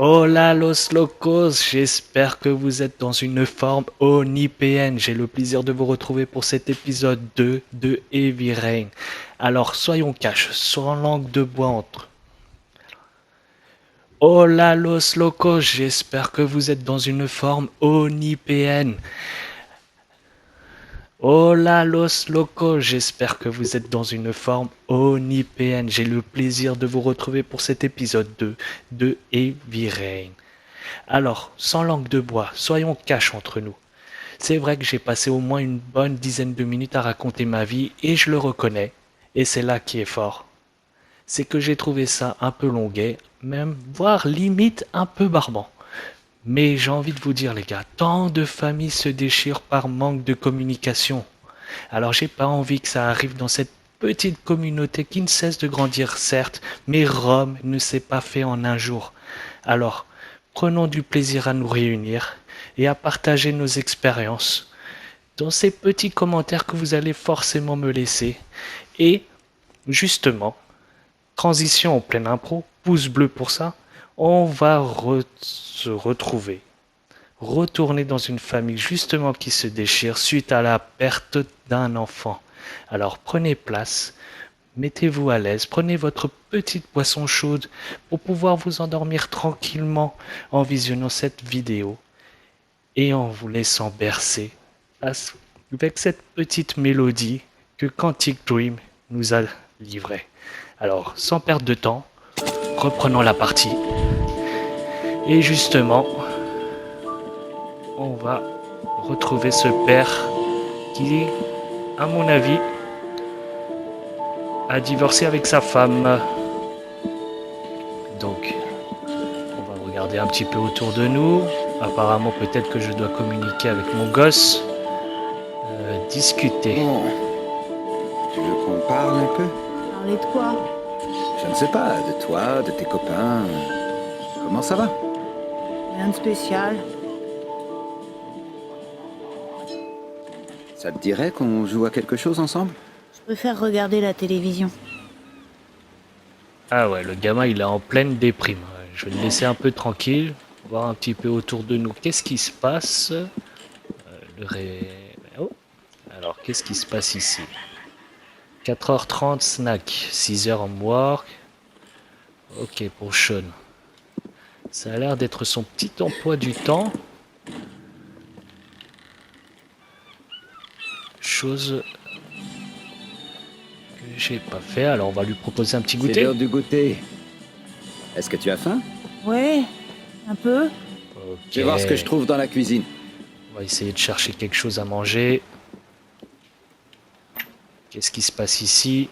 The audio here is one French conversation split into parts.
Hola los locos, j'espère que vous êtes dans une forme onipéenne. J'ai le plaisir de vous retrouver pour cet épisode 2 de Heavy Rain. Alors soyons cash, sans langue de bois entre. Hola los locos, j'espère que vous êtes dans une forme onipéenne. Hola los locos, j'espère que vous êtes dans une forme onipéenne. J'ai le plaisir de vous retrouver pour cet épisode 2 de Heavy Rain. Alors, sans langue de bois, soyons cash entre nous. C'est vrai que j'ai passé au moins une bonne dizaine de minutes à raconter ma vie et je le reconnais. Et c'est là qui est fort. C'est que j'ai trouvé ça un peu longuet, même voire limite un peu barbant. Mais j'ai envie de vous dire les gars, tant de familles se déchirent par manque de communication. Alors j'ai pas envie que ça arrive dans cette petite communauté qui ne cesse de grandir certes, mais Rome ne s'est pas fait en un jour. Alors, prenons du plaisir à nous réunir et à partager nos expériences dans ces petits commentaires que vous allez forcément me laisser. Et justement, transition en pleine impro, pouce bleu pour ça, on va se retrouver, retourner dans une famille justement qui se déchire suite à la perte d'un enfant. Alors prenez place, mettez-vous à l'aise, prenez votre petite boisson chaude pour pouvoir vous endormir tranquillement en visionnant cette vidéo et en vous laissant bercer avec cette petite mélodie que Quantic Dream nous a livrée. Alors, sans perdre de temps, reprenons la partie. Et justement, on va retrouver ce père qui, à mon avis, a divorcé avec sa femme. Donc, on va regarder un petit peu autour de nous. Apparemment, peut-être que je dois communiquer avec mon gosse. Discuter. Bon, tu veux qu'on parle un peu? Parler de quoi? Je ne sais pas, de toi, de tes copains. Comment ça va? Rien de spécial. Ça te dirait qu'on joue à quelque chose ensemble? Je préfère regarder la télévision. Ah ouais, le gamin il est en pleine déprime. Je vais le laisser un peu tranquille, voir un petit peu autour de nous. Qu'est-ce qui se passe? Oh. Alors, qu'est-ce qui se passe ici? 4h30 snack, 6h homework. Ok, pour Sean. Ça a l'air d'être son petit emploi du temps. Chose que j'ai pas fait. Alors, on va lui proposer un petit C'est goûter. l'heure du goûter. Est-ce que tu as faim? Ouais, un peu. Ok. Je vais voir ce que je trouve dans la cuisine. On va essayer de chercher quelque chose à manger. Qu'est-ce qui se passe ici?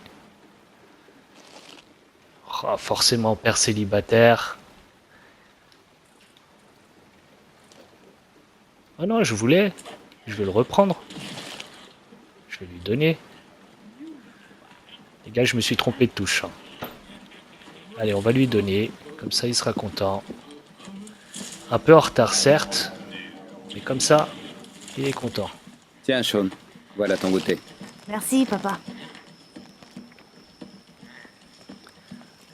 Oh, forcément, père célibataire. Oh non, je voulais. Je vais le reprendre. Je vais lui donner. Les gars, je me suis trompé de touche. Allez, on va lui donner. Comme ça, il sera content. Un peu en retard, certes. Mais comme ça, il est content. Tiens, Sean, voilà ton goûter. Merci, papa.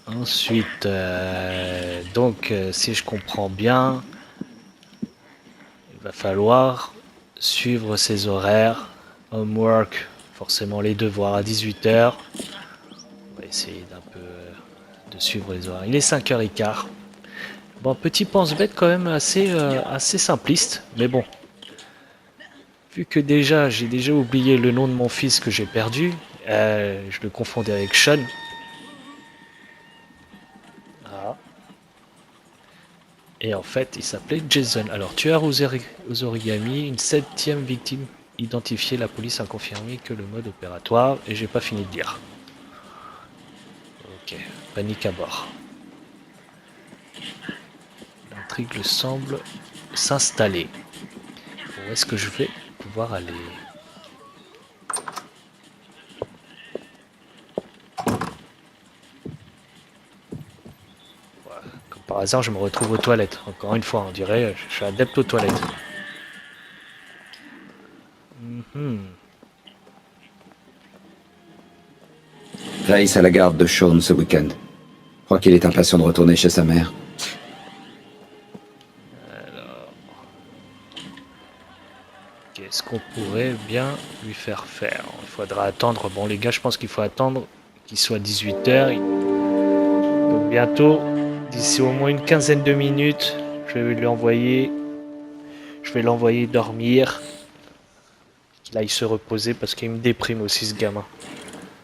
Ensuite, donc, si je comprends bien, il va falloir suivre ses horaires. Homework, forcément les devoirs à 18h. On va essayer d'un peu de suivre les horaires. Il est 5h15. Bon, petit pense-bête quand même assez simpliste, mais bon. Vu que déjà, j'ai déjà oublié le nom de mon fils que j'ai perdu, je le confondais avec Sean. Ah. Et en fait, il s'appelait Jason. Alors, tueur aux origamis, une 7e victime identifiée. La police a confirmé que le mode opératoire, et j'ai pas fini de lire. Ok, panique à bord. L'intrigue semble s'installer. Où est-ce que je vais pouvoir aller? Voilà. Comme par hasard, je me retrouve aux toilettes. Encore une fois, on dirait, je suis adepte aux toilettes. Grace à la garde de Sean ce week-end. Je crois qu'il est impatient de retourner chez sa mère. qu'on pourrait bien lui faire faire? Il faudra attendre. Bon, les gars, je pense qu'il faut attendre qu'il soit 18h. Donc bientôt, d'ici au moins une quinzaine de minutes, je vais lui envoyer. Je vais l'envoyer dormir. Qu'il aille se reposer parce qu'il me déprime aussi, ce gamin.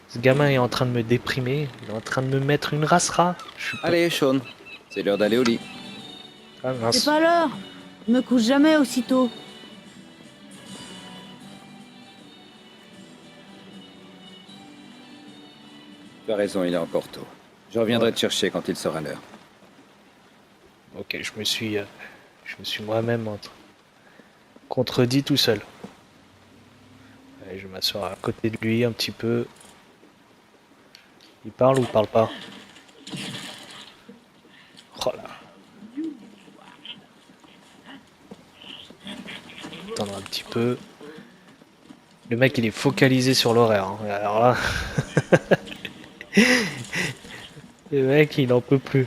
Ce gamin est en train de me déprimer. Il est en train de me mettre une racera. Je suis pas... Allez, Sean, c'est l'heure d'aller au lit. Ah, mince. C'est pas l'heure. Je me couche jamais aussitôt. Tu as raison, il est encore tôt. Je reviendrai te chercher quand il sera l'heure. Ok, je me suis moi-même contredit tout seul. Allez, je vais m'asseoir à côté de lui un petit peu. Il parle ou il parle pas? Oh là. Attendre un petit peu. Le mec, il est focalisé sur l'horaire, hein. Alors là, le mec, il n'en peut plus.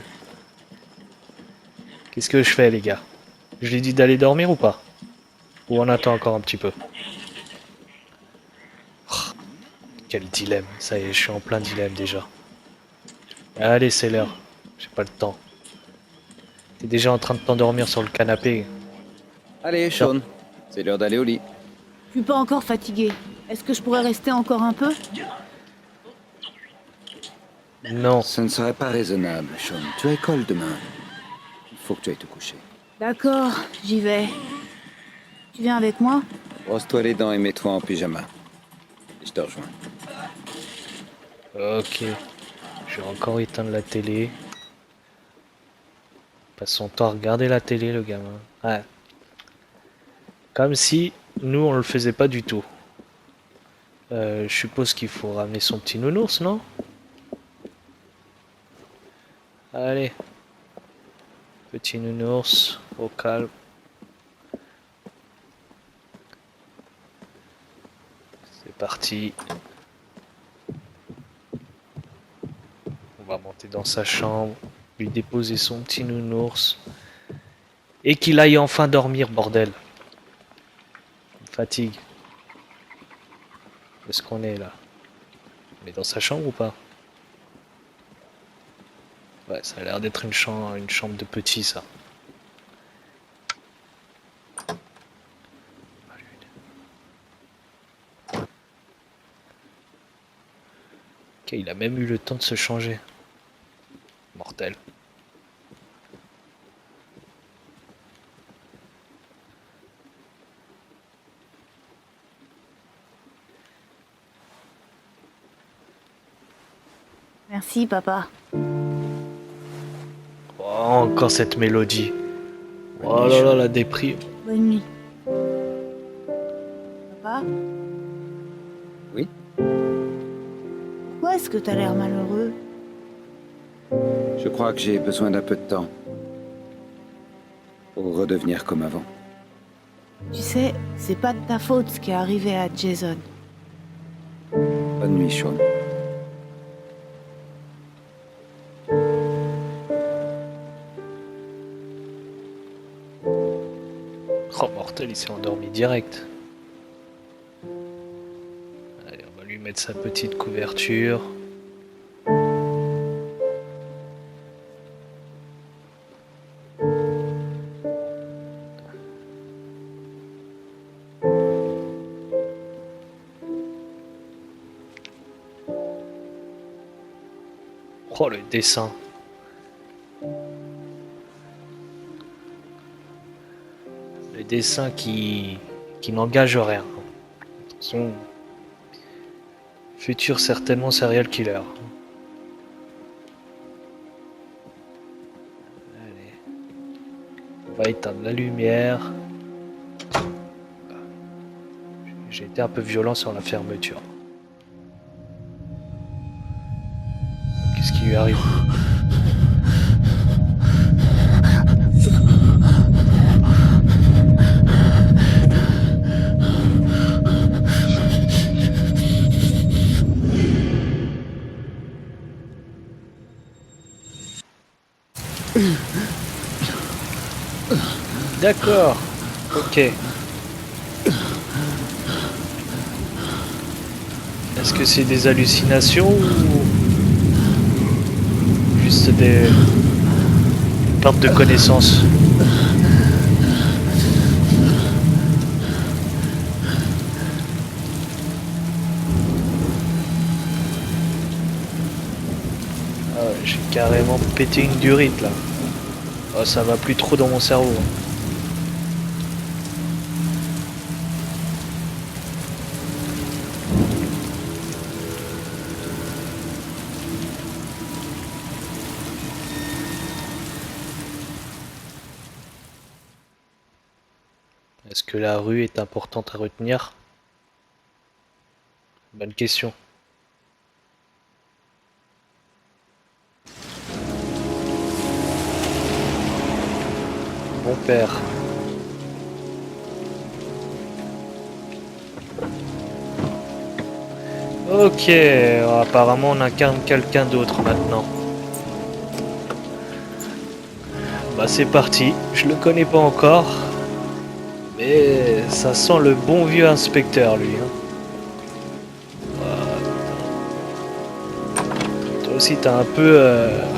Qu'est-ce que je fais, les gars? Je lui dis d'aller dormir ou pas? Ou on attend encore un petit peu? Oh, quel dilemme. Ça y est, je suis en plein dilemme déjà. Allez, c'est l'heure. J'ai pas le temps. T'es déjà en train de t'endormir sur le canapé. Allez, Sean, c'est l'heure d'aller au lit. Je suis pas encore fatiguée. Est-ce que je pourrais rester encore un peu? Non. Ce ne serait pas raisonnable, Sean. Tu as école demain. Il faut que tu ailles te coucher. D'accord, j'y vais. Tu viens avec moi? Brosse-toi les dents et mets-toi en pyjama. Et je te rejoins. Ok. Je vais encore éteindre la télé. Il passe son temps à regarder la télé, le gamin. Ouais. Comme si nous, on le faisait pas du tout. Je suppose qu'il faut ramener son petit nounours, non? Allez. Petit nounours, au calme. C'est parti. On va monter dans sa chambre, lui déposer son petit nounours. Et qu'il aille enfin dormir, bordel. Il me fatigue. Où est-ce qu'on est là? On est dans sa chambre ou pas? Ouais, ça a l'air d'être une chambre de petit, ça. Ok, il a même eu le temps de se changer. Mortel. Merci, papa. Oh, encore cette mélodie. Oh là là, la déprime. Bonne nuit. Papa? Oui? Pourquoi est-ce que t'as l'air malheureux? Je crois que j'ai besoin d'un peu de temps. Pour redevenir comme avant. Tu sais, c'est pas de ta faute ce qui est arrivé à Jason. Bonne nuit, Sean. Oh mortel, il s'est endormi direct. Allez, on va lui mettre sa petite couverture. Oh le dessin. Le dessin qui n'engage rien. Son futur certainement serial killer. Allez. On va éteindre la lumière. J'ai été un peu violent sur la fermeture. Qu'est-ce qui lui arrive? D'accord. Ok. Est-ce que c'est des hallucinations ou juste des pertes de connaissances? Ah ouais, j'ai carrément pété une durite là. Oh, ça va plus trop dans mon cerveau. Est-ce que la rue est importante à retenir? Bonne question. Mon père. Ok, apparemment on incarne quelqu'un d'autre maintenant. Bah c'est parti, je le connais pas encore. Mais ça sent le bon vieux inspecteur lui. Hein. Toi aussi t'as un peu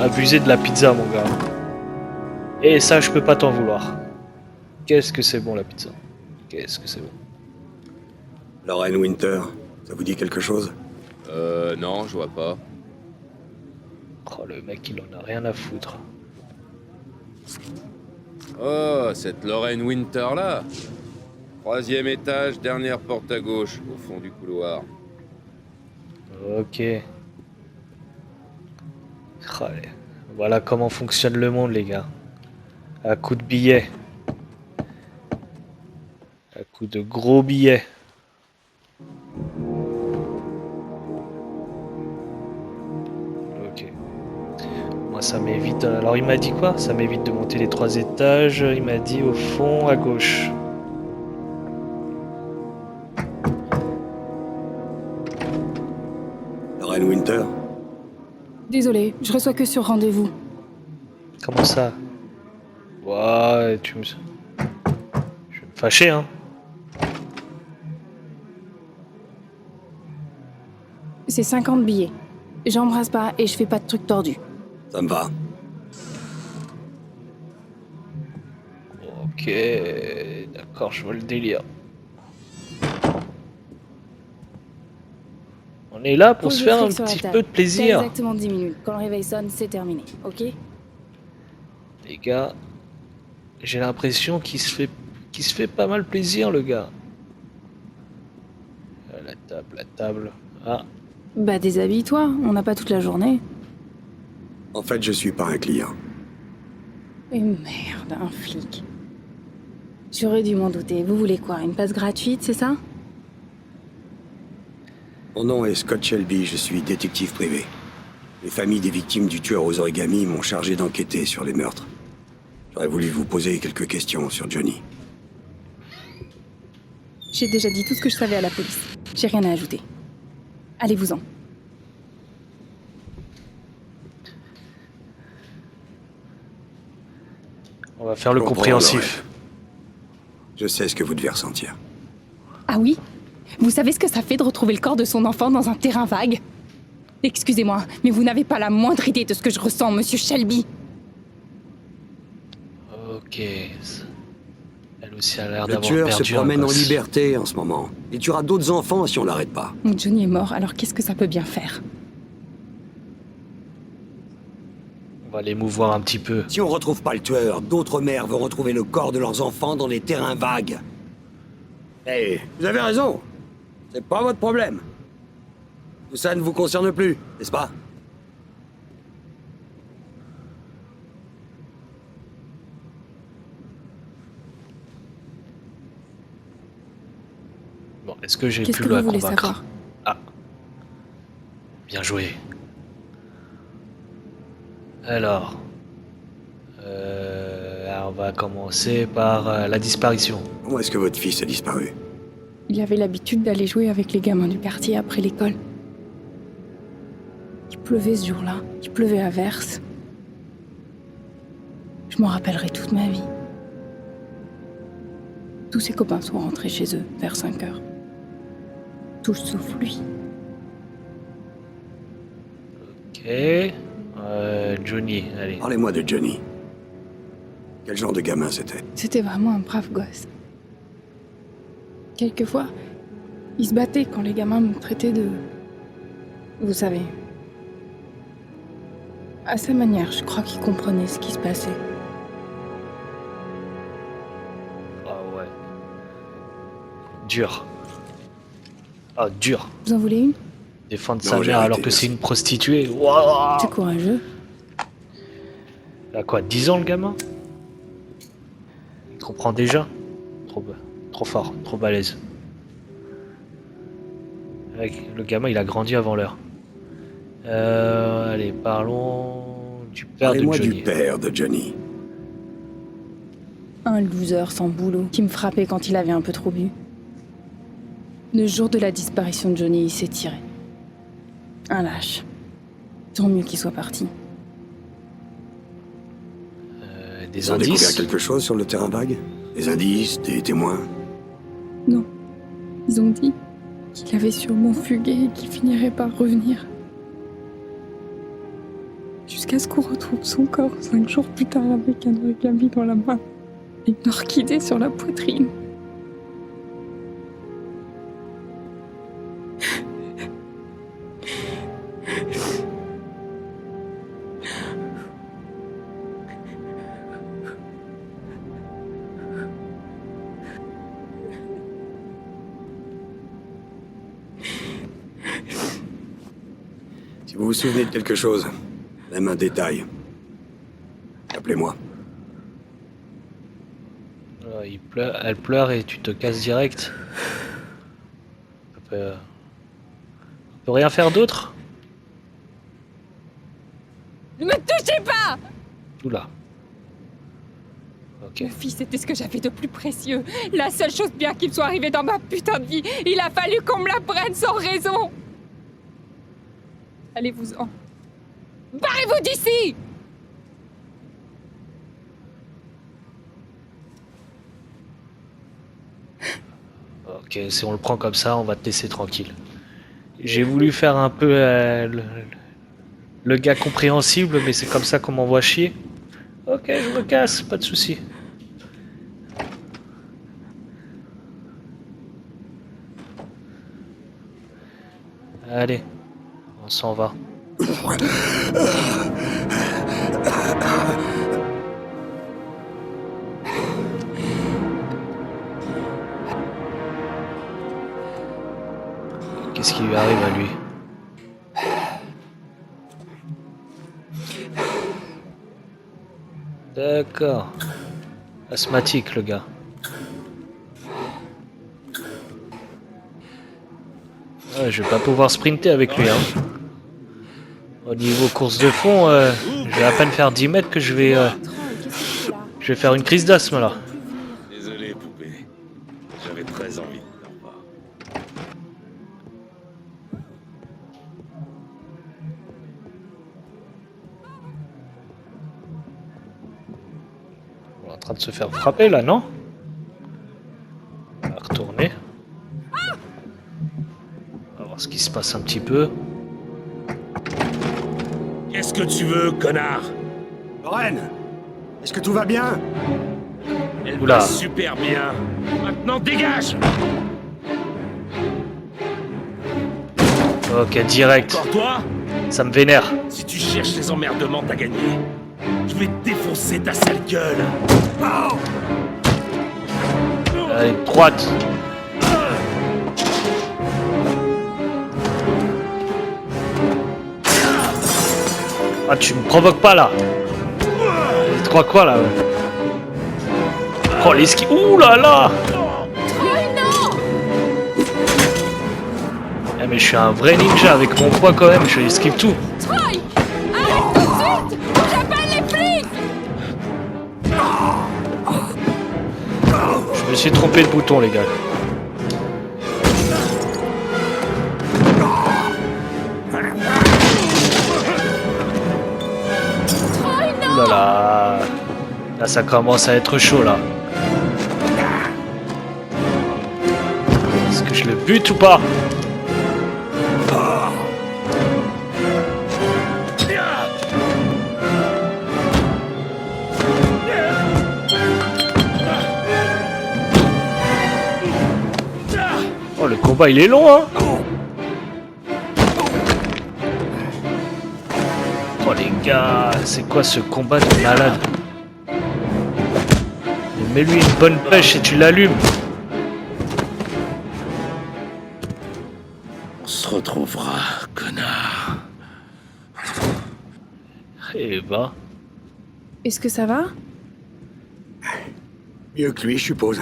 abusé de la pizza mon gars. Et ça je peux pas t'en vouloir. Qu'est-ce que c'est bon la pizza. Qu'est-ce que c'est bon. Lorraine Winter, ça vous dit quelque chose? Non, je vois pas. Oh le mec il en a rien à foutre. Oh, cette Lorraine Winter là. 3e étage, dernière porte à gauche, au fond du couloir. Ok. Allez. Voilà comment fonctionne le monde les gars. À coup de billets. À coup de gros billets. Ok. Moi ça m'évite... Alors il m'a dit quoi? Ça m'évite de monter les 3 étages. Il m'a dit au fond à gauche. Lorraine Winter? Désolé, je reçois que sur rendez-vous. Comment ça? Ouais, tu me... Je vais me fâcher hein. C'est 50 billets. J'embrasse pas et je fais pas de trucs tordus. Ça me va. Ok, d'accord, je vois le délire. On est là pour Pose se le faire un fric sur la petit table. peu de T'as plaisir. exactement 10 minutes. Quand le réveil sonne, c'est terminé, ok? Les gars, j'ai l'impression qu'il se fait pas mal plaisir le gars. La table, la table. Ah, Bah déshabille-toi, on n'a pas toute la journée. En fait, je suis pas un client. Et merde, un flic. J'aurais dû m'en douter. Vous voulez quoi? Une passe gratuite, c'est ça? Mon nom est Scott Shelby, je suis détective privé. Les familles des victimes du tueur aux origamis m'ont chargé d'enquêter sur les meurtres. J'aurais voulu vous poser quelques questions sur Johnny. J'ai déjà dit tout ce que je savais à la police. J'ai rien à ajouter. Allez-vous-en. on va faire le Je comprends, compréhensif. Lorraine. Je sais ce que vous devez ressentir. Ah oui? Vous savez ce que ça fait de retrouver le corps de son enfant dans un terrain vague? Excusez-moi, mais vous n'avez pas la moindre idée de ce que je ressens, monsieur Shelby. Ok. Elle aussi a l'air Le d'avoir tueur se perdu un promène en gosse. liberté en ce moment. Il tuera d'autres enfants si on l'arrête pas. Mon Johnny est mort, alors qu'est-ce que ça peut bien faire? On va l'émouvoir un petit peu. Si on retrouve pas le tueur, d'autres mères vont retrouver le corps de leurs enfants dans des terrains vagues. Eh, vous avez raison. C'est pas votre problème. Tout ça ne vous concerne plus, n'est-ce pas? Bon, est-ce que j'ai Qu'est-ce pu que la vous voulez convaincre? savoir? Ah. Bien joué. Alors. On va commencer par la disparition. Comment est-ce que votre fils a disparu? Il avait l'habitude d'aller jouer avec les gamins du quartier après l'école. Il pleuvait ce jour-là, il pleuvait à verse. Je m'en rappellerai toute ma vie. Tous ses copains sont rentrés chez eux vers 5 heures. Tous sauf lui. Ok. Johnny, allez. Parlez-moi de Johnny. Quel genre de gamin c'était? C'était vraiment un brave gosse. Quelquefois, il se battait quand les gamins me traitaient de... Vous savez. À sa manière, je crois qu'il comprenait ce qui se passait. Ah ouais. Dur. Ah, dur. Vous en voulez une? Défendre Non, sa j'ai mère alors arrêté, que c'est merci. une prostituée. Waouh. C'est courageux. Il a quoi, 10 ans le gamin? Il comprend déjà? Trop fort, trop balèze. Le gamin, il a grandi avant l'heure. Allez, parlons du père de Parlez-moi Johnny. du père de Johnny. Un loser sans boulot qui me frappait quand il avait un peu trop bu. Le jour de la disparition de Johnny, il s'est tiré. Un lâche. Tant mieux qu'il soit parti. Des Ils ont découvert indices? quelque chose sur le terrain vague? Des indices, des témoins? Non. Ils ont dit qu'il avait sûrement fugué et qu'il finirait par revenir. Jusqu'à ce qu'on retrouve son corps 5 jours plus tard avec un origami dans la main et une orchidée sur la poitrine. Si vous vous souvenez de quelque chose, même un détail, appelez-moi. Elle pleure et tu te casses direct. On peut rien faire d'autre? Ne me touchez pas! Oula. Ok. Mon fils était ce que j'avais de plus précieux. La seule chose bien qui me soit arrivée dans ma putain de vie. Il a fallu qu'on me la prenne sans raison. Allez-vous-en. Barrez-vous d'ici! Ok, si on le prend comme ça, on va te laisser tranquille. J'ai voulu faire un peu le gars compréhensible, mais c'est comme ça qu'on m'envoie chier. Ok, je me casse, pas de souci. Allez, on s'en va. Qu'est-ce qui lui arrive à lui? D'accord. Asthmatique, le gars. Ouais, je vais pas pouvoir sprinter avec lui, hein. Au niveau course de fond, je vais à peine faire 10 mètres que je vais faire une crise d'asthme, là. Désolé, poupée. J'avais très envie de t'en voir. On est en train de se faire frapper, là, non? On va retourner. On va voir ce qui se passe un petit peu. Qu'est-ce que tu veux, connard? Lorraine, est-ce que tout va bien? Elle Oula. va super bien. Maintenant, dégage! Ok, direct. Encore toi? Ça me vénère. Si tu cherches les emmerdements, t'as gagné. Je vais te défoncer ta sale gueule. Allez, droite. Ah, tu me provoques pas, là. Tu crois quoi, là? Oh, l'esquive. Ouh là là! Eh, mais je suis un vrai ninja avec mon poids quand même, je esquive tout. Troy! Arrête tout de suite! J'appelle les flics! Je me suis trompé de bouton, les gars. Ouh là là. Là, ça commence à être chaud, là. Est-ce que je le bute ou pas? combat il est long, hein. Oh les gars, c'est quoi ce combat de malade? Mets-lui une bonne pêche et tu l'allumes. On se retrouvera, connard. Eh bah, Est-ce que ça va? Mieux que lui, je suppose.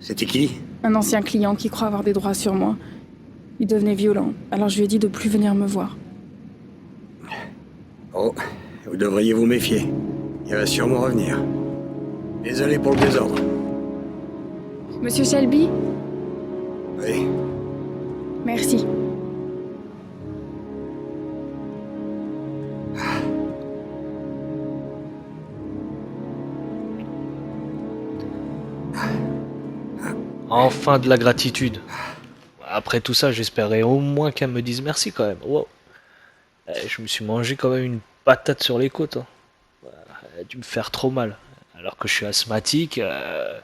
C'était qui? Un ancien client qui croit avoir des droits sur moi. Il devenait violent, alors je lui ai dit de plus venir me voir. Oh, vous devriez vous méfier. Il va sûrement revenir. Désolé pour le désordre. Monsieur Shelby? Oui. Merci. enfin de la gratitude. Après tout ça, j'espérais au moins qu'elle me dise merci quand même. Wow. Je me suis mangé quand même une patate sur les côtes, hein. Elle a dû me faire trop mal. Alors que je suis asthmatique, elle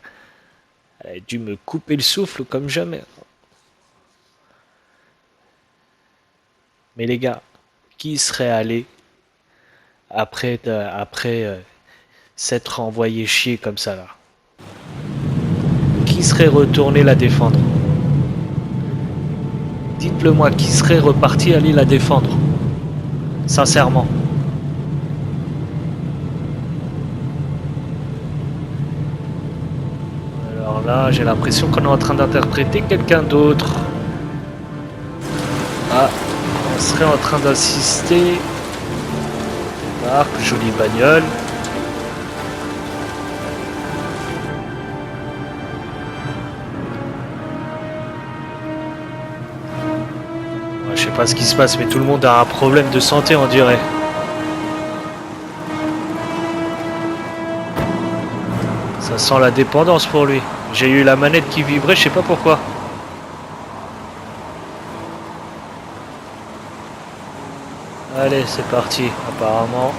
a dû me couper le souffle comme jamais. Mais les gars, qui serait allé après s'être envoyé chier comme ça là? Qui serait retourné la défendre? Dites-le moi, qui serait reparti aller la défendre? Sincèrement. Alors là, j'ai l'impression qu'on est en train d'interpréter quelqu'un d'autre. Ah, on serait en train d'assister. Marc, jolie bagnole. Je sais pas ce qui se passe, mais tout le monde a un problème de santé, on dirait. Ça sent la dépendance pour lui. J'ai eu la manette qui vibrait, je sais pas pourquoi. Allez, c'est parti. Apparemment,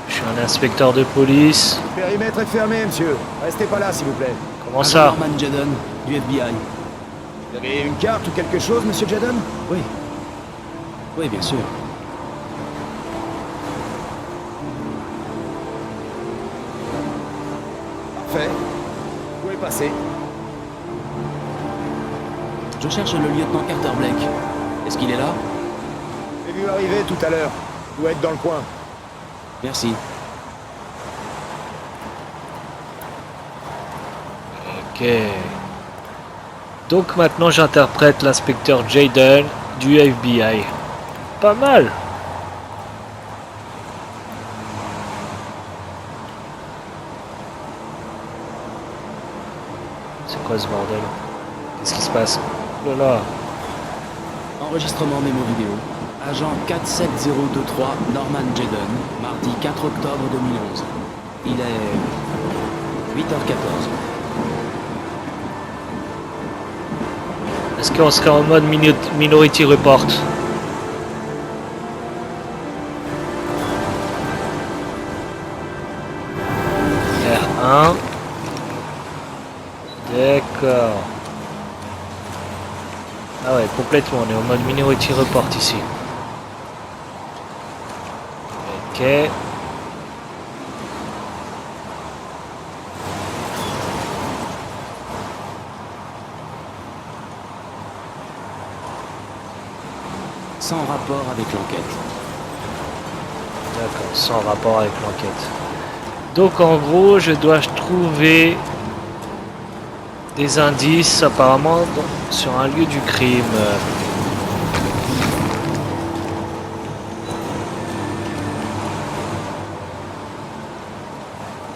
je suis un inspecteur de police. Le périmètre est fermé, monsieur. Restez pas là, s'il vous plaît. Comment ça? Norman Jadon, du FBI. Vous avez une carte ou quelque chose, monsieur Jadon? Oui. Oui, bien sûr. Parfait. Vous pouvez passer. Je cherche le lieutenant Carter Blake. Est-ce qu'il est là? J'ai vu arriver tout à l'heure. Il doit être dans le coin. Merci. Ok. Donc maintenant j'interprète l'inspecteur Jayden du FBI. Pas mal. C'est quoi ce bordel? Qu'est-ce qui se passe? Oh là là. Enregistrement mémo vidéo. Agent 47023 Norman Jadon, mardi 4 octobre 2011. Il est 8h14. Est-ce qu'on serait en mode Minority Report? R1. D'accord. Ah ouais, complètement, on est en mode Minority Report ici. Ok. Sans rapport avec l'enquête. D'accord, sans rapport avec l'enquête. Donc en gros, je dois trouver des indices apparemment sur un lieu du crime.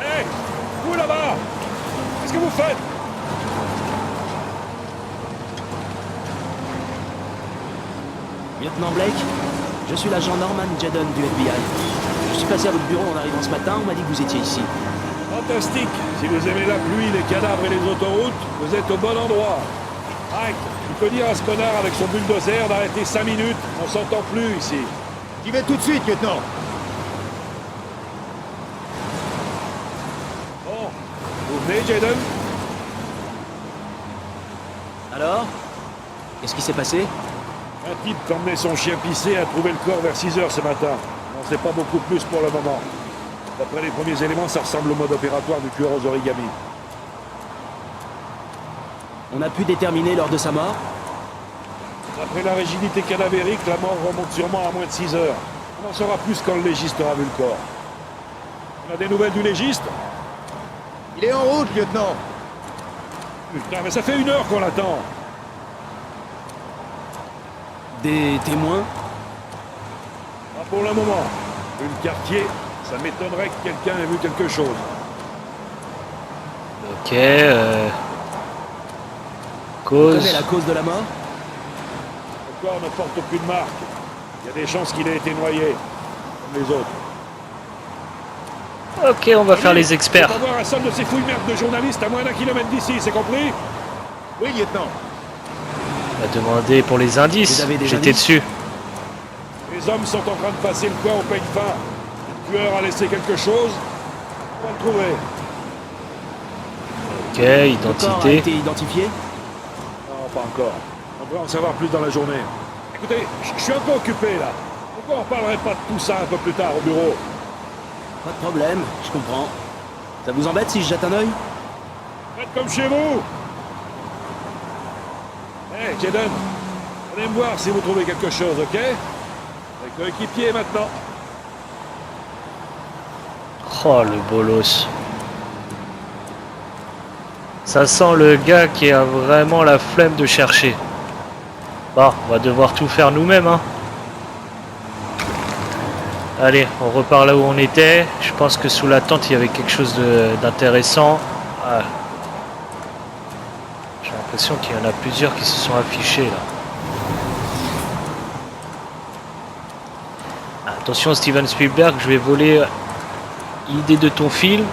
Hé, vous là-bas! Qu'est-ce que vous faites? Lieutenant Blake, je suis l'agent Norman Jadon du FBI. Je suis passé à votre bureau en arrivant ce matin, on m'a dit que vous étiez ici. Fantastique! Si vous aimez la pluie, les cadavres et les autoroutes, vous êtes au bon endroit. Mike, il faut dire à ce connard avec son bulldozer d'arrêter 5 minutes, on s'entend plus ici. J'y vais tout de suite, lieutenant. Bon, vous venez, Jadon? Alors? Qu'est-ce qui s'est passé? Un type qui emmenait son chien pisser a trouvé le corps vers 6h ce matin. On n'en sait pas beaucoup plus pour le moment. D'après les premiers éléments, ça ressemble au mode opératoire du tueur aux origamis. On a pu déterminer lors de sa mort? Après la rigidité cadavérique, la mort remonte sûrement à moins de 6 heures. On en saura plus quand le légiste aura vu le corps. On a des nouvelles du légiste? Il est en route, lieutenant. Putain, mais ça fait 1 heure qu'on l'attend. Des témoins? Pas pour le moment. Vu le quartier, ça m'étonnerait que quelqu'un ait vu quelque chose. Ok, On cause. connaît la cause de la mort? Le corps ne porte aucune marque. Il y a des chances qu'il ait été noyé, comme les autres. Ok, on va faire les experts. On va voir un seul de ces fouilles merdes de journalistes à moins d'1 kilomètre d'ici, c'est compris? Oui, lieutenant. On va demander pour les indices. Vous avez des J'étais indices? dessus. Les hommes sont en train de passer le corps au peigne fin. Le tueur a laissé quelque chose. On va le trouver. Ok, Le corps a identité. été identifié? Non, pas encore. On devrait en savoir plus dans la journée. Écoutez, je suis un peu occupé là. Pourquoi on parlerait pas de tout ça un peu plus tard au bureau? Pas de problème, je comprends. Ça vous embête si je jette un œil? Faites comme chez vous. Hé, Jaden, allez me voir si vous trouvez quelque chose, ok? Avec coéquipier maintenant. Oh, le bolos. Ça sent le gars qui a vraiment la flemme de chercher. Bon, on va devoir tout faire nous-mêmes, hein. Allez, on repart là où on était. Je pense que sous la tente, il y avait quelque chose d'intéressant. Ah. J'ai l'impression qu'il y en a plusieurs qui se sont affichés, là. Attention, Steven Spielberg, je vais voler l'idée de ton film.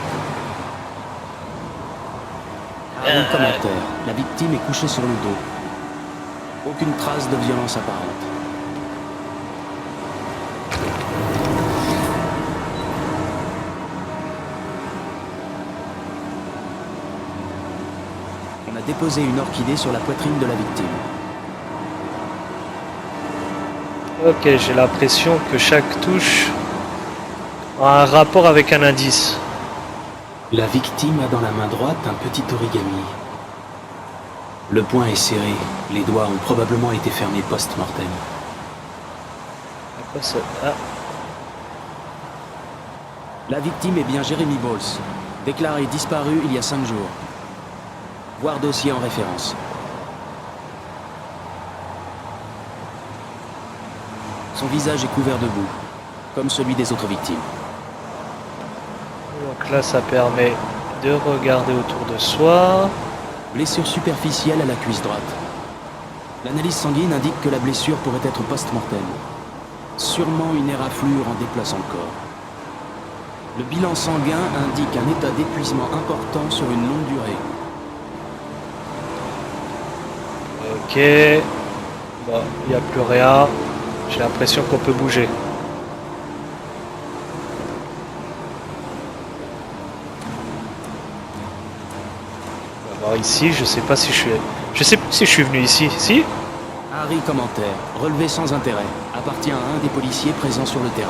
Un commentaire. La victime est couchée sur le dos. Aucune trace de violence apparente. On a déposé une orchidée sur la poitrine de la victime. Ok, j'ai l'impression que chaque touche a un rapport avec un indice. La victime a dans la main droite un petit origami. Le poing est serré, les doigts ont probablement été fermés post-mortem. À quoi ça... Ah, La victime est bien Jeremy Bowles, déclaré disparu il y a 5 jours. Voir dossier en référence. Son visage est couvert de boue, comme celui des autres victimes. donc là, ça permet de regarder autour de soi. Blessure superficielle à la cuisse droite. L'analyse sanguine indique que la blessure pourrait être post-mortem. Sûrement une éraflure en déplaçant le corps. Le bilan sanguin indique un état d'épuisement important sur une longue durée. Ok. Bon, il n'y a plus rien. J'ai l'impression qu'on peut bouger. On va voir ici, je sais pas si je suis... Je sais plus si je suis venu ici. Si? Harry commentaire. Relevé sans intérêt. Appartient à un des policiers présents sur le terrain.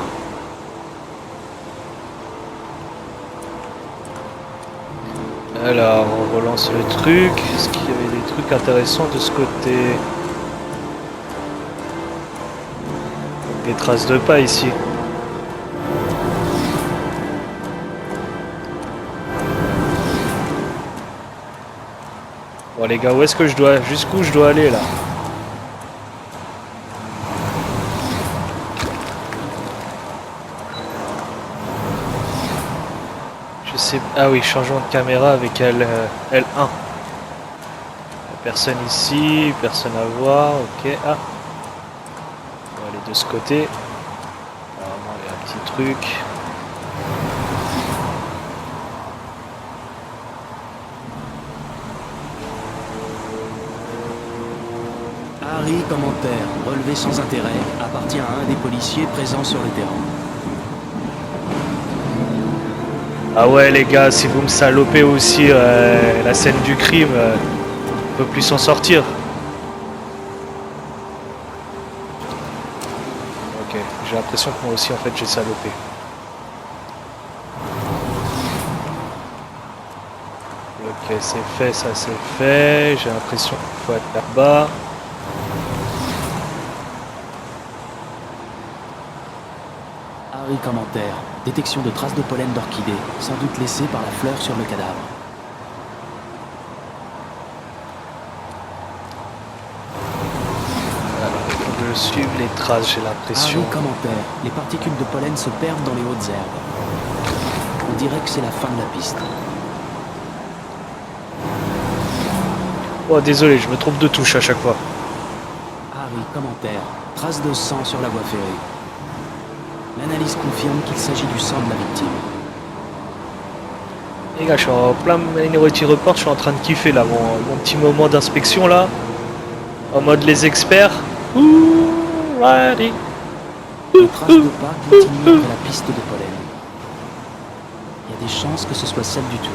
Alors, on relance le truc. Est-ce qu'il y avait des trucs intéressants de ce côté? Des traces de pas ici. Bon les gars, où est-ce que je dois... Jusqu'où je dois aller là? Je sais... Ah oui, changement de caméra avec L1. Personne ici, personne à voir, ok. Ah. On va aller de ce côté. Apparemment, il y a un petit truc. Harry commentaire. Relevé sans intérêt. Appartient à un des policiers présents sur le terrain. Ah ouais les gars, si vous me salopez aussi la scène du crime, on peut plus s'en sortir. l'impression que moi aussi en fait j'ai salopé. Ok, c'est fait, ça c'est fait. J'ai l'impression qu'il faut être là-bas. Harry commentaire. Détection de traces de pollen d'orchidée, sans doute laissées par la fleur sur le cadavre. Je suis les traces, j'ai l'impression. Harry commentaire. Les particules de pollen se perdent dans les hautes herbes. On dirait que c'est la fin de la piste. Oh désolé, je me trompe de touche à chaque fois. Harry commentaire. Traces de sang sur la voie ferrée. L'analyse confirme qu'il s'agit du sang de la victime. Les gars, je suis en plein Minority Report, je suis en train de kiffer là, mon petit moment d'inspection là. En mode les experts. Ouh, ready. Les traces de pas continuent après la piste de pollen. Il y a des chances que ce soit celle du tueur.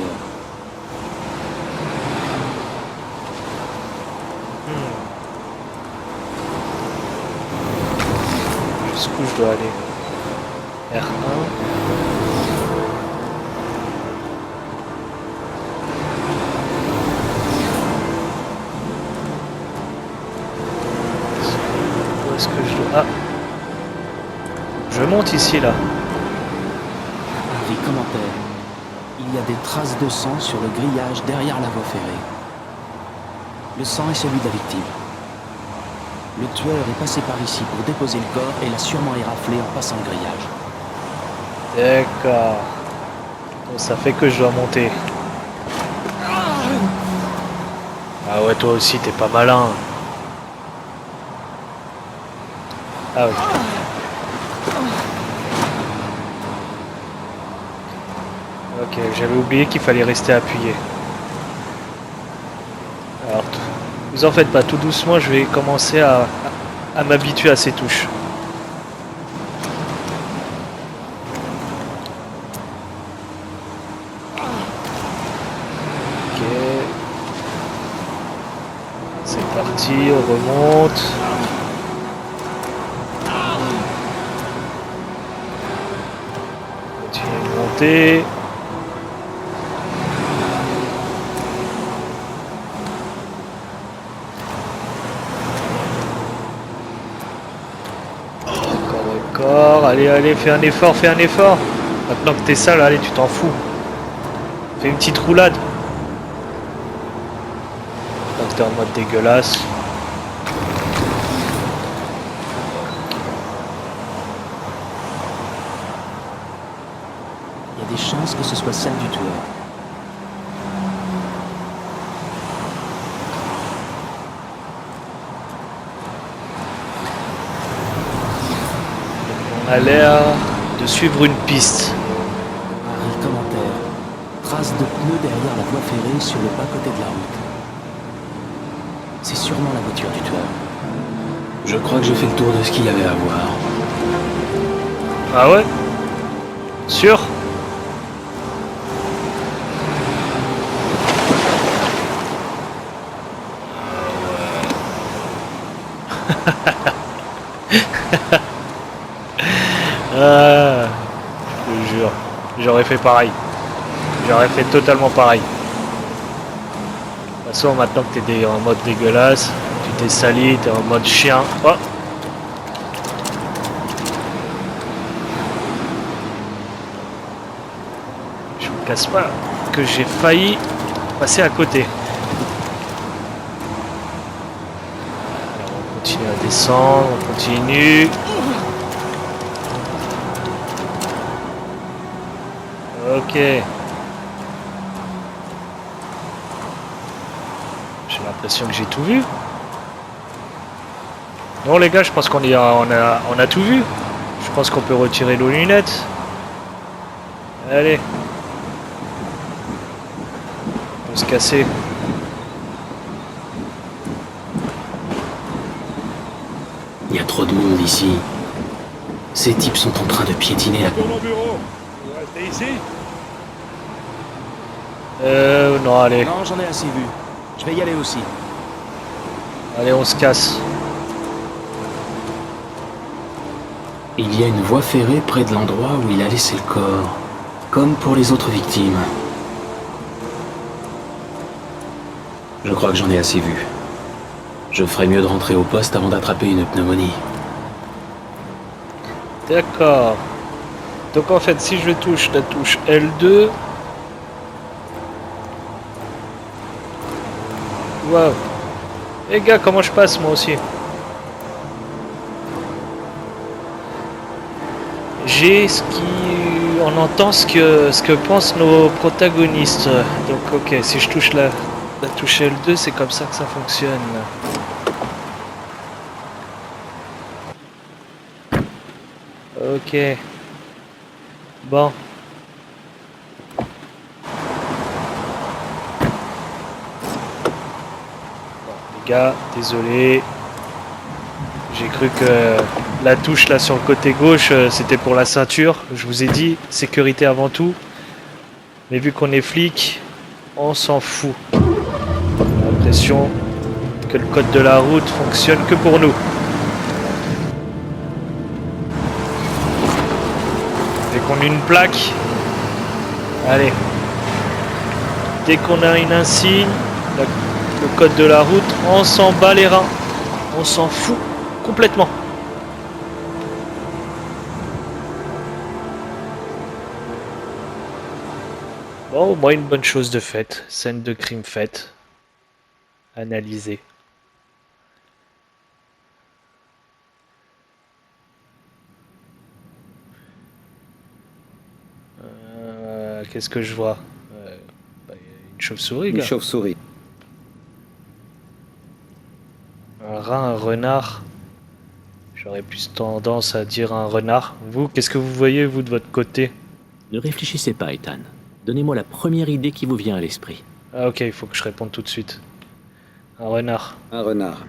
Jusqu'où je dois aller? R1. Où est-ce que je dois... Ah! Je monte ici, là. Harry commentaire. Il y a des traces de sang sur le grillage derrière la voie ferrée. Le sang est celui de la victime. Le tueur est passé par ici pour déposer le corps et l'a sûrement éraflé en passant le grillage. D'accord. Donc ça fait que je dois monter. Ah ouais, toi aussi, t'es pas malin. Ah oui. Ok, j'avais oublié qu'il fallait rester appuyé. Alors, vous en faites pas, tout doucement, je vais commencer à m'habituer à ces touches. Ok. C'est parti, on remonte. Continuez de monter. Allez, allez, fais un effort, fais un effort. Maintenant que t'es sale, allez, tu t'en fous. Fais une petite roulade. Donc t'es en mode dégueulasse. Il y a des chances que ce soit celle du tueur. On a l'air de suivre une piste. Harry commentaire. Traces de pneus derrière la voie ferrée sur le bas-côté de la route. C'est sûrement la voiture du tueur. Je crois que j'ai fait le tour de ce qu'il y avait à voir. Ah ouais? Sûr? Ah, je te jure, j'aurais fait pareil. J'aurais fait totalement pareil. De toute façon, maintenant que t'es en mode dégueulasse, tu t'es sali, t'es en mode chien. Oh. Je me casse pas que j'ai failli passer à côté. Alors, on continue à descendre, on continue. Ok. J'ai l'impression que j'ai tout vu. Non les gars, je pense qu'on a tout vu. Je pense qu'on peut retirer nos lunettes. Allez. On va se casser. Il y a trop de monde ici. Ces types sont en train de piétiner la... Retourne au bureau. Vous restez ici? Non, allez. Non, j'en ai assez vu. Je vais y aller aussi. Allez, on se casse. Il y a une voie ferrée près de l'endroit où il a laissé le corps, comme pour les autres victimes. Je crois que j'en ai assez vu. Je ferais mieux de rentrer au poste avant d'attraper une pneumonie. D'accord. Donc en fait, si je touche la touche L2... Waouh. Les gars, comment je passe moi aussi? J'ai ce qui... On entend ce que pensent nos protagonistes. Donc ok, si je touche la touche L2, c'est comme ça que ça fonctionne. Ok. Bon. Les gars, désolé. J'ai cru que la touche là sur le côté gauche, c'était pour la ceinture. Je vous ai dit, sécurité avant tout. Mais vu qu'on est flic, on s'en fout. J'ai l'impression que le code de la route fonctionne que pour nous. Dès qu'on a une plaque, allez. Dès qu'on a une insigne, le code de la route, on s'en bat les reins. On s'en fout complètement. Bon, au moins une bonne chose de faite. Scène de crime faite. Analysée. Qu'est-ce que je vois? Une chauve-souris, Une gars. chauve-souris. Un rat, un renard. J'aurais plus tendance à dire un renard. Vous, qu'est-ce que vous voyez, vous, de votre côté? Ne réfléchissez pas, Ethan. Donnez-moi la première idée qui vous vient à l'esprit. Ah ok, il faut que je réponde tout de suite. Un renard. Un renard.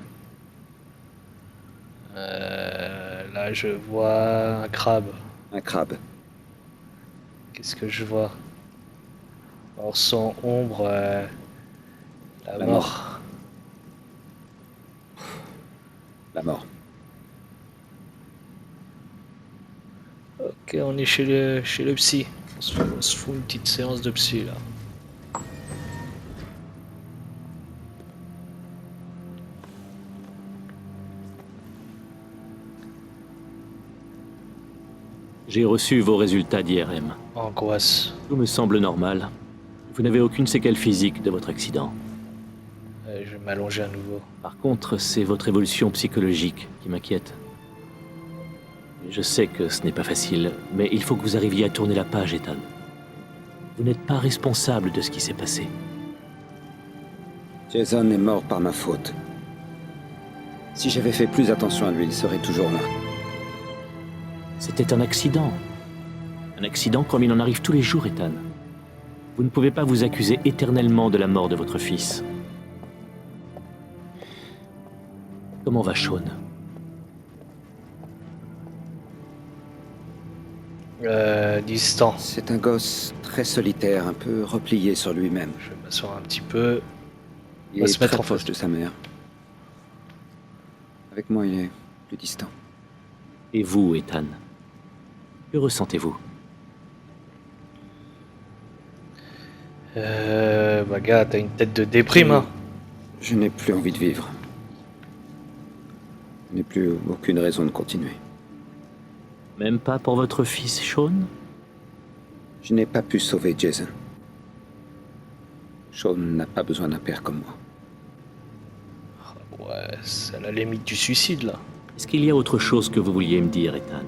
Là, je vois un crabe. Un crabe. Qu'est-ce que je vois? Alors, sans ombre, la La mort. La mort. Ok, on est chez le psy. On se fout une petite séance de psy, là. J'ai reçu vos résultats d'IRM. Angoisse. Tout me semble normal. Vous n'avez aucune séquelle physique de votre accident. Je vais m'allonger à nouveau. Par contre, c'est votre évolution psychologique qui m'inquiète. Je sais que ce n'est pas facile, mais il faut que vous arriviez à tourner la page, Ethan. Vous n'êtes pas responsable de ce qui s'est passé. Jason est mort par ma faute. Si j'avais fait plus attention à lui, il serait toujours là. C'était un accident. Un accident comme il en arrive tous les jours, Ethan. Vous ne pouvez pas vous accuser éternellement de la mort de votre fils. Comment va Sean? Distant. C'est un gosse très solitaire, un peu replié sur lui-même. Je vais m'asseoir un petit peu. Il va est se mettre très en proche face. de sa mère. Avec moi, il est plus distant. Et vous, Ethan? Que ressentez-vous? Bah gars, t'as une tête de déprime, hein. Je n'ai plus envie de vivre. Je n'ai plus aucune raison de continuer. Même pas pour votre fils, Sean? Je n'ai pas pu sauver Jason. Sean n'a pas besoin d'un père comme moi. Ouais, c'est à la limite du suicide, là. Est-ce qu'il y a autre chose que vous vouliez me dire, Ethan?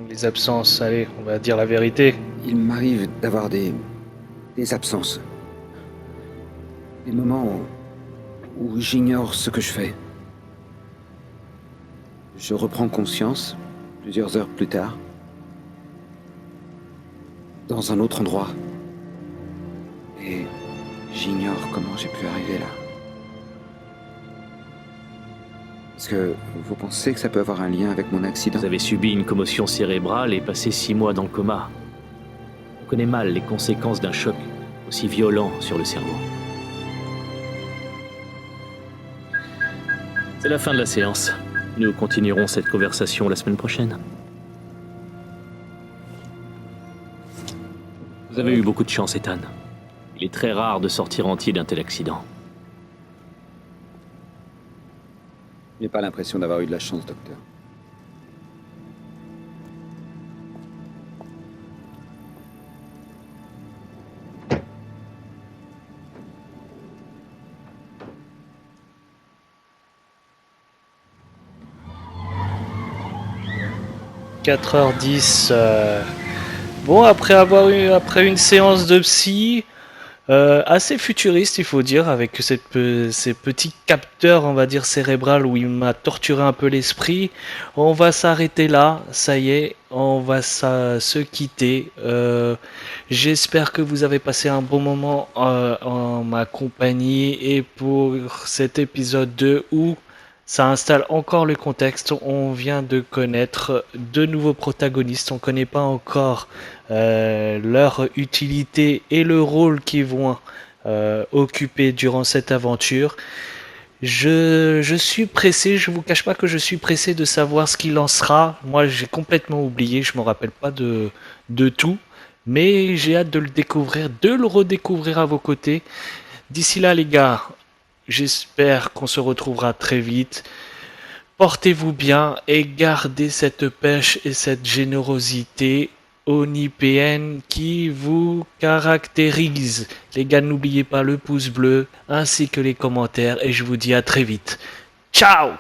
Les absences, allez, on va dire la vérité. Il m'arrive d'avoir des absences. Des moments où j'ignore ce que je fais. Je reprends conscience, plusieurs heures plus tard, dans un autre endroit. Et j'ignore comment j'ai pu arriver là. Est-ce que vous pensez que ça peut avoir un lien avec mon accident? Vous avez subi une commotion cérébrale et passé 6 mois dans le coma. On connaît mal les conséquences d'un choc aussi violent sur le cerveau. C'est la fin de la séance. Nous continuerons cette conversation la semaine prochaine. Vous avez eu beaucoup de chance, Ethan. Il est très rare de sortir entier d'un tel accident. Je n'ai pas l'impression d'avoir eu de la chance, docteur. « 4h10. Bon, après une séance de psy, assez futuriste, il faut dire, avec ces petits capteurs, on va dire, cérébrales où il m'a torturé un peu l'esprit. On va s'arrêter là, ça y est, on va se quitter. J'espère que vous avez passé un bon moment en ma compagnie et pour cet épisode 2 où ça installe encore le contexte. On vient de connaître deux nouveaux protagonistes. On ne connaît pas encore leur utilité et le rôle qu'ils vont occuper durant cette aventure. Je suis pressé, je vous cache pas que je suis pressé de savoir ce qu'il en sera. Moi, j'ai complètement oublié, je me rappelle pas de tout. Mais j'ai hâte de le découvrir, de le redécouvrir à vos côtés. D'ici là, les gars, j'espère qu'on se retrouvera très vite. Portez-vous bien et gardez cette pêche et cette générosité onipéenne qui vous caractérise. Les gars, n'oubliez pas le pouce bleu ainsi que les commentaires et je vous dis à très vite. Ciao!